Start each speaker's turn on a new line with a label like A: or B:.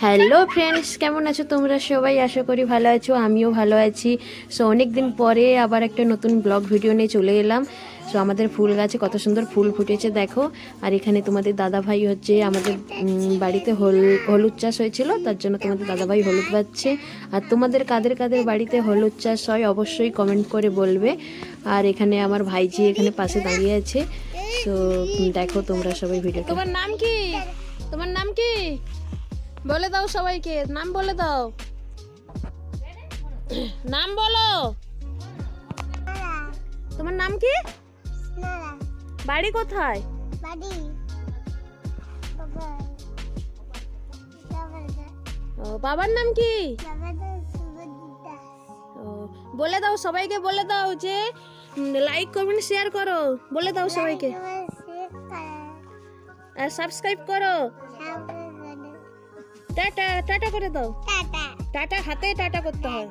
A: Hello friends, কেমন আছো তোমরা সবাই? আশা করি ভালো আছো, আমিও ভালো আছি। সো অনেক দিন পরে আবার একটা নতুন ব্লগ ভিডিও নিয়ে চলে এলাম। সো আমাদের ফুল গাছে কত সুন্দর ফুল ফুটেছে দেখো। আর এখানে তোমাদের দাদা ভাই হচ্ছে আমাদের বাড়িতে হলুদ চাষ হয়েছিল, তার জন্য তোমাদের দাদা ভাই হলুদ বাচ্ছে। আর তোমাদের কাদের কাদের বাড়িতে হলুদ চাষ হয় অবশ্যই কমেন্ট করে বলবে। আর এখানে আমার ভাইজি এখানে পাশে দাঁড়িয়ে আছে। সো দেখো তোমরা সবাই ভিডিওটা।
B: তোমার নাম কি? তোমার নাম কি বলে দাও, সবাইকে নাম বলে দাও। নাম বলো। তোমার নাম কি? বাড়ি কোথায়? ও, বাবার নাম কি? ও, বলে দাও সবাইকে, বলে দাও যে লাইক কমেন্ট শেয়ার করো, বলে দাও সবাইকে। আর সাবস্ক্রাইব করো। টাটা টাটা করে দাও। টাটা হাতে টাটা করতে হয়।